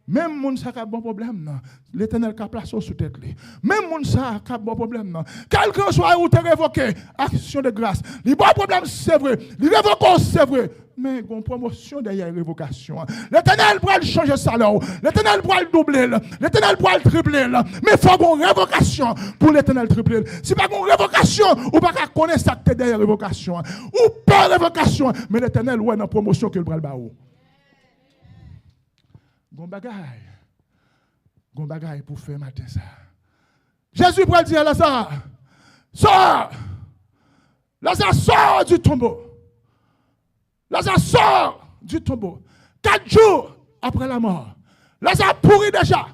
Même moun sa ka bon problème, non. L'Éternel ka place sous tête li. Même moun sa ka bon problème, non. Quelqu'un soit ou te révoqué, action de grâce. Les bon problème, c'est vrai. Les révoquons, c'est vrai. Mais il y a une promotion derrière la révocation. L'Éternel pourra changer salaire. L'Éternel pourra le doubler. L'Éternel pourra le tripler. Mais il faut une révocation pour l'Éternel tripler. Si pas une révocation, ou pas connaître ça que derrière la révocation. Ou pas révocation. Mais l'Éternel, ouais, une promotion qu'il pourra le baou. Gon bagay pour faire matin ça. Jésus pourra dire à Lazare, sors! Lazare sort du tombeau. Lazare sort du tombeau. 4 jours après la mort. Lazare pourrit déjà.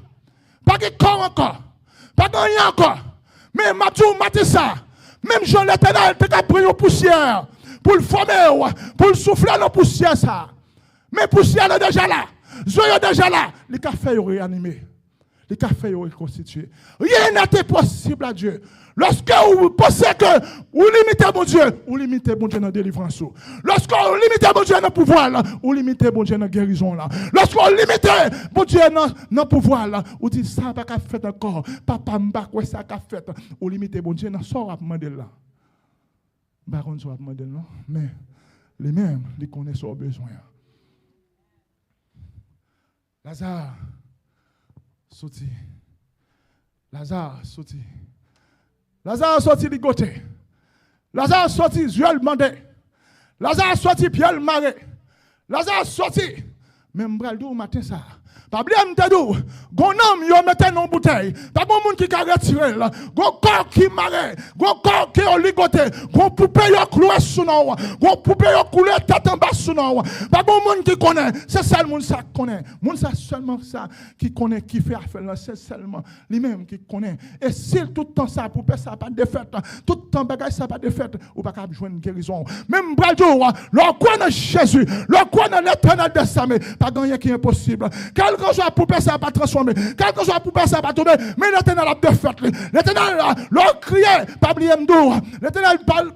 Pas de corps encore. Pas de rien encore. Mais Mathieu matin ça. Même Jean l'Éternel te pris une poussière pour le former, pour le souffler dans la poussière ça. Mais poussière est déjà là. Zoyo déjà là. Les cafés sont réanimés. Les cafés sont reconstitués. Rien n'est possible à Dieu. Lorsque vous pensez que vous limitez mon Dieu, vous limitez mon Dieu dans la délivrance. Lorsque vous limitez mon Dieu dans le pouvoir, vous limitez mon Dieu dans la guérison. Lorsque vous limitez mon Dieu dans le pouvoir, vous dites ça n'a pas fait encore. Papa m'a quoi ça a fait. Vous limitez mon Dieu dans ce qu'on a demandé là. Baron soit demandé non, mais les mêmes, ils connaissent leurs besoins. Lazare sorti. Lazare sorti. Lazare sorti du côté. Lazare sorti, Dieu le mandé. Lazare sorti, Pierre le maré. Lazare sorti. Même bral dou matin ça. Pas blême te dou. Gon homme yo mette non bouteille. Pas bon monde qui ka retirer là. Gon corps qui maré. Gon corps qui au ligoté. Gon poupée yo cloué sous non. Gon poupée yo coulé tête en bas sous non. Pas bon monde qui connaît. C'est seul monde ça connaît. Monde ça seulement ça qui connaît qui fait affaire là, c'est seulement lui-même qui connaît. Et si tout le temps ça poupée ça pas défaite. Tout le temps bagage ça pas défaite ou pas capable joindre guérison. Même bral dou leur croit dans Jésus, leur croit dans l'Éternel des armées. Pas rien qui est impossible. Quelque chose pour poupée ça pas transformer. Quelque chose pour poupée ça pas tomber. Mais l'Éternel a défaite. L'Éternel leur criait, pas oublier m'dou. L'Éternel parle,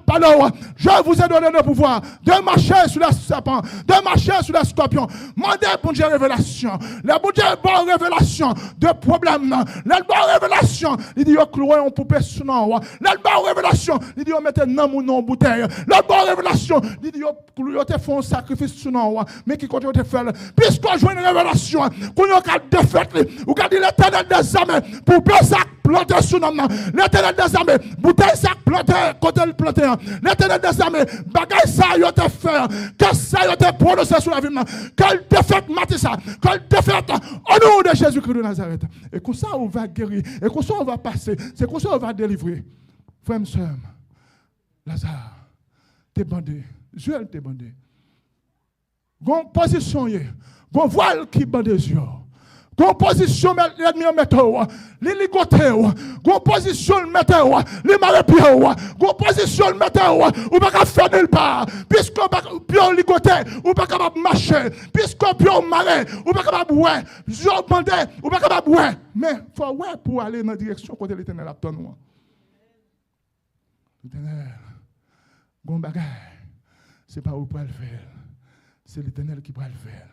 je vous ai donné le pouvoir de marcher sur les serpents, de marcher sur les scorpions. Mandez pour Dieu révélation. Le bon Dieu bonne révélation de problèmes. Le bonne révélation, il dit clouer on poupée sous non. Le bonne révélation, il dit mettez non ou non bouteille. Le bonne révélation, il dit clouer te font sacrifice sous non. Mais qui continue de faire puisqu'on joue une révélation, qu'on a défaite, ou qu'on dit l'Éternel des armées, pour bien ça planter sous nom. L'Éternel des armées, bouteille ça planter, côté le planter. L'Éternel des armées, bagaille ça y a te faire, que ça y a te prononcé sur la vie. Quelle défaite matin ça, quelle défaite au nom de Jésus-Christ de Nazareth. Et comme ça on va guérir, et comme ça on va passer, c'est comme ça on va délivrer. Frère et sœur, Lazare, t'es bandé, Joël t'es bandé. Gon position yé, gon voile qui bande des yeux. Gon position l'ennemi en météo, les ligoté, gon position le météo, les maré-pieds, gon position le météo, ou pas faire nulle part, puisqu'on pion ligoté, ou pas capable marcher, puisqu'on pion maré, ou pas capable ouais, je bandé, ou pas capable ouais, mais faut ouais pour aller dans la direction côté l'Éternel a tenu. L'Éternel, gon bagaille, c'est pas où pour le faire. C'est l'Éternel qui va le faire.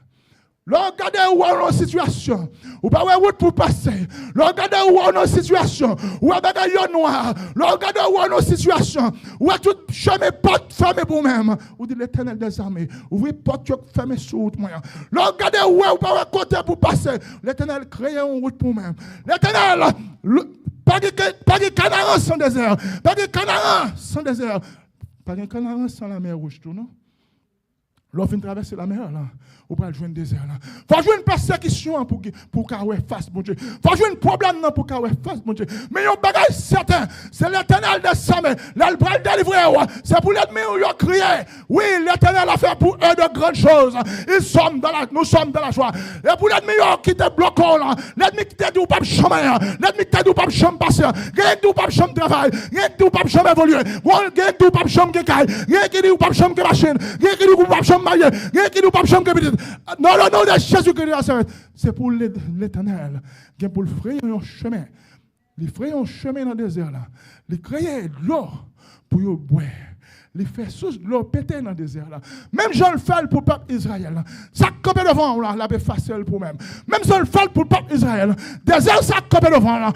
Regardez où on est en situation. Ou pas où pour passer. Regardez où on est en situation. Ou avec un yon noir. Regardez où on est en situation. Ou à tout chemin porte fermée pour même. Ou dit l'Éternel des armées. Ouvrez porte fermée sur route moyen. Regardez où on pas côté pour passer. L'Éternel crée une route pour même. L'Éternel pas de canaran sans désert. Pas de canaran sans désert. Pas de canaran sans la mer rouge tout non. Lorsqu'on traverse la mer, là, on peut jouer un désert. Il faut jouer une persécution pour qu'on ait face, mon Dieu. Il faut jouer un problème pour qu'on ait face, mon Dieu. Mais il y a un bagage certain. C'est l'Éternel de Samé. Là, il va délivrer. C'est pour l'ennemi où il a crié. Oui, l'Éternel a fait pour eux de grandes choses. Nous sommes dans la joie. Et pour l'ennemi qui te bloque, l'ennemi qui te dit ou pas chemin, l'ennemi qui te dit ou pas chemin passer, l'ennemi qui dit ou pas chemin travail, l'ennemi qui dit ou pas chemin évoluer, l'ennemi qui dit ou pas chemin caille, l'ennemi qui dit ou pas chemin machine, l'ennemi qui dit ou pas chemin marié, l'ennemi qui dit ou pas chemin petite. Non, non, non, de Jésus-Christ, c'est pour l'Éternel, qui pour le frayer un chemin. Il frayer un chemin dans le désert là. Il créer de l'eau pour y boire. Il fait sous l'eau péter dans le désert là. Même Jean le fait pour le peuple Israël. Ça campe devant là, la paix facile pour même. Même Jean le fait pour le peuple Israël. Désert ça campe devant là.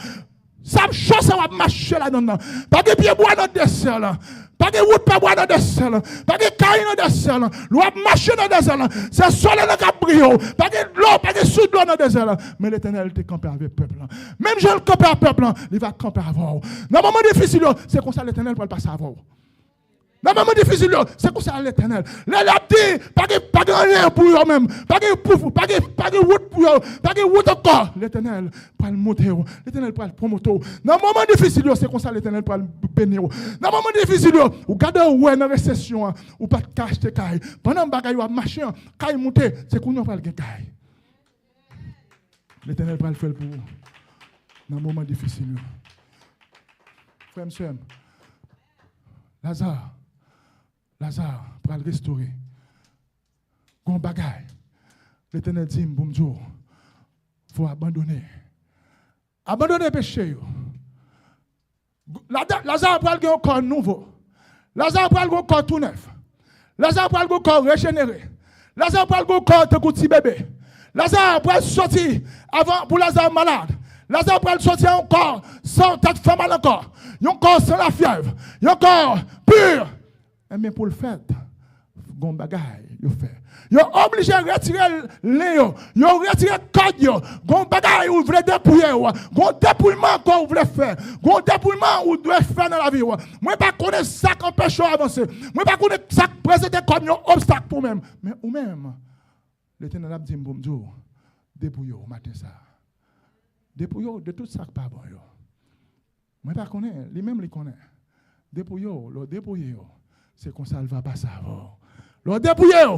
Ça chose ça va marcher là-dedans. Pas de pied bois dans le désert là. Pas de route pas bois dans le désert là. Pas de caille dans le désert là. L'eau marcher dans le désert là. C'est soleil dans le brio. Pas de l'eau, pas de sous l'eau dans le désert là. Mais l'Éternel te campé avec le peuple là. Même Jean le campe avec le peuple là, il va camper avec vous. Dans le moment difficile, c'est comme ça l'Éternel va le passer avec vous. Dans le moment difficile, c'est comme ça l'Éternel. Là, il a dit, pas de rien pour eux-mêmes, pas de route pour eux, pas de route encore. L'Éternel va le monter, l'Éternel va le promouvoir. Dans le moment difficile, c'est comme ça l'Éternel va le bénir. Dans le moment difficile, vous gardez dans la récession, ou pas de cache de caille. Pendant que vous avez marché, caille monter, c'est qu'on va le caille. L'Éternel va le faire pour vous. Dans le moment difficile. Frère, monsieur, Lazare, pour le restaurer. Gon bagaille. L'Éternel dit, bon Dieu, il faut abandonner. Abandonner le péché. Lazare pour le corps nouveau. Lazare pour le corps tout neuf. Lazare pour le corps régénéré. Lazare pour le corps de petit bébé. Lazare pour sortir avant pour Lazare malade. Lazare pour sortir encore sans tête femme encore. Encore sans la fièvre. Encore pur. Mais pour le fait, gon bagaille, yo fait. Yo obligé de retirer l'éo, yo retirer code yo, gon bagaille ou voulez dépouiller ou, gon dépouillement qu'on voulait faire, gon dépouillement ou doit faire dans la vie ou. Moi pas connaître ça qui empêche avancer. Moi pas connaître ça qui présente comme un obstacle pour même. Mais ou même l'Éternel a dit bon Dieu, dépouiller matin ça. Dépouiller de tout ça qui pas bon yo. Moi pas connaître, lui même il connaît. Dépouiller, le dépouiller. C'est comme ça qu'elle va passer avant. Le dépouiller,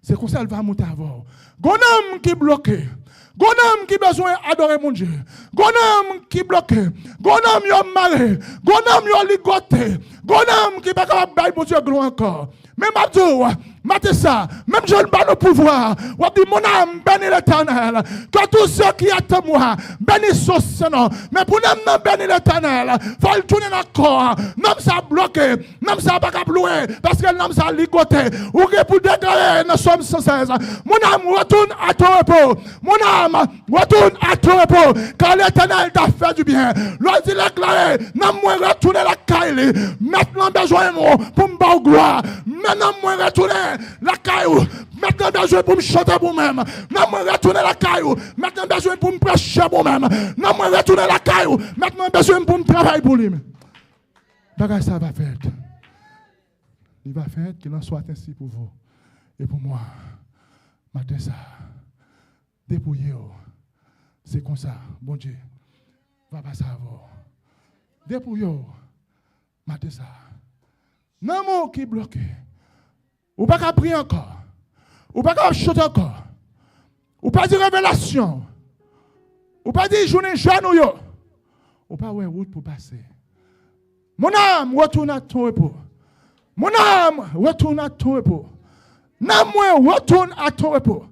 c'est comme ça qu'elle va monter avant. Gon homme qui bloqué. Gon homme qui besoin d'adorer mon Dieu. Gon homme qui bloqué. Gon homme qui maré. Gon homme qui ligoté. Gon homme qui n'est pas capable de mon Dieu gloire encore. Même Abdou, matez ça, même je ne pas le pouvoir. Ou dit mon âme, bénis l'Éternel. Que tous ceux qui attendent moi, bénissent son nom. Mais pour nous bénir l'Éternel, il faut le tourner dans le corps. Non, ça bloqué, non, ça pas louer, parce que l'homme ça ligoté. Ou que pour déclarer, nous sommes 116. Mon âme retourne à ton repos. Mon âme retourne à ton repos. Car l'Éternel t'a fait du bien. L'on dit déclarer, non, moi retourner la caille. Maintenant, besoin pour me battre gloire. Maintenant, moi retourner la caillou. Maintenant, besoin pour me chanter pour moi-même. Maintenant, moi retourner la caillou. Maintenant, besoin pour me prêcher pour moi-même. Maintenant, moi retourner la caillou. Maintenant, besoin pour me travailler pour lui. Bagage ça va faire. Il va faire qu'il en soit ainsi pour vous et pour moi. Matin ça. Dépouillez-vous. C'est comme ça. Bon Dieu. Va passer à vous. Dépouillez-vous. Matin ça. Non, mot qui est bloqué. Ou pas qu'à prier encore. Ou pas qu'à chanter encore. Ou pas dire révélation. Ou pas dire journée jeune ou yo. Ou pas ouais route pour passer. Mon âme retourne à ton repos. Mon âme retourne à ton repos. Non, retourne à ton repos.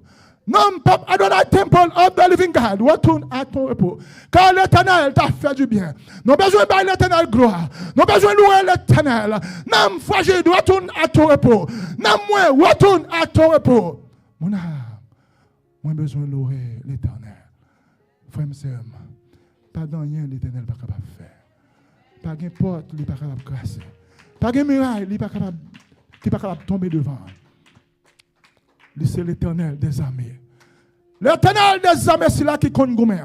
Non, peuple Adonai Temple of the Living God, retourne à ton repos. Car l'Éternel t'a fait du bien. Nous avons besoin de l'Éternel gloire. Nous avons besoin de louer l'Éternel. Non, fragile, retourne à ton repos. Non, retourne à ton repos. Mon âme, moi besoin de louer l'Éternel. Frère, monsieur, pas dans rien l'Éternel n'est pas capable de faire. Pas de porte, il n'est pas capable de casser. Pas de muraille, il n'est pas capable de tomber devant. C'est l'Éternel des armées. L'Éternel des armées, c'est là qui compte gourmet.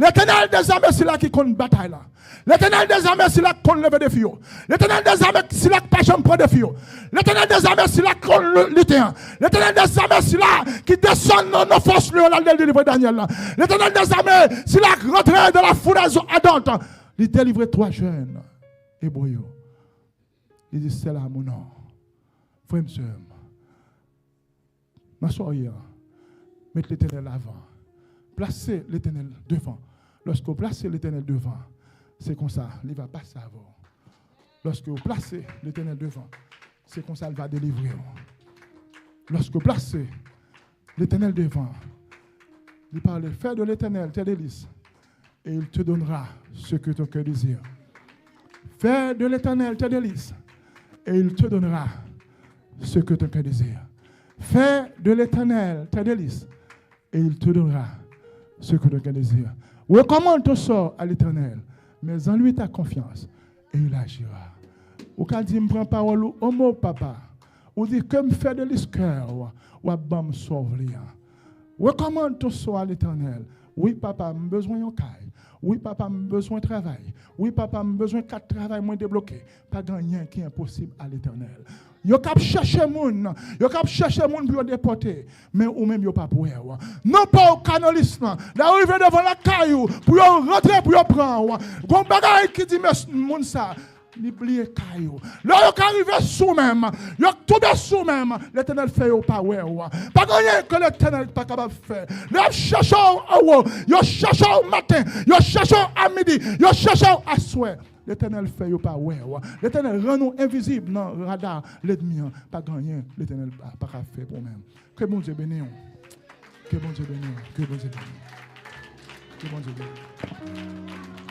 L'éternel des armées, c'est là qui compte bataille là. L'éternel des armées, c'est là qu'on lève des filles. L'éternel des armées, c'est là que pas jamais prend des filles. L'éternel des armées, c'est là qu'on lutte. L'éternel des armées, c'est là qui descend nos forces, là, le délivre Daniel là. L'éternel des armées, c'est là qui rentre dans la fournaise ardente. Il délivre 3 jeunes. Et boyo. Il dit, c'est là mon nom. Frère, monsieur. Ma soirée, mettez l'éternel avant. Placez l'éternel devant. Lorsque vous placez l'éternel devant, c'est comme ça, il va passer à vous. Lorsque vous placez l'éternel devant, c'est comme ça, il va délivrer. Lorsque vous placez l'éternel devant, il parle, fais de l'éternel tes délices, et il te donnera ce que ton cœur désire. Fais de l'éternel tes délices, et il te donnera ce que ton cœur désire. Fais de l'éternel tes délices, et il te donnera ce que ton cœur désire. Recommande ton sort à l'éternel, mais en lui ta confiance, et il agira. Ou quand il me prend parole, au mot papa, ou dit que me fait de l'escœur, ou à bam sauve. Recommande ton sort à l'éternel. Oui, papa, j'ai besoin d'un caille. Oui, papa, j'ai besoin de travail. Oui, papa, j'ai besoin de 4 travail moins débloqués. Pas rien qui est impossible à l'éternel. Yo kap chercher moun, yo kap chercher moun pour déporter, mais ou même yo pas pour eux. Non pas au canalisme, d'arriver devant la caillou pour rentrer pour prendre. Gon bagay qui dit moun ça, l'oublier caillou. Là yo arrivé sous même, yo tombé sous même, l'Éternel fait yo pas ouais. Pas rien que l'Éternel pas capable faire. Yo cherche au haut, yo cherche au matin, yo cherche à midi, yo cherche à soir. L'Éternel fait yo pas ouais. L'Éternel rend nous invisibles dans le radar l'ennemi. Pas gagner, l'Éternel pas faire pour même. Que bon Dieu bénisse. Que bon Dieu bénisse. Que bon Dieu bénisse. Que bon Dieu bénisse.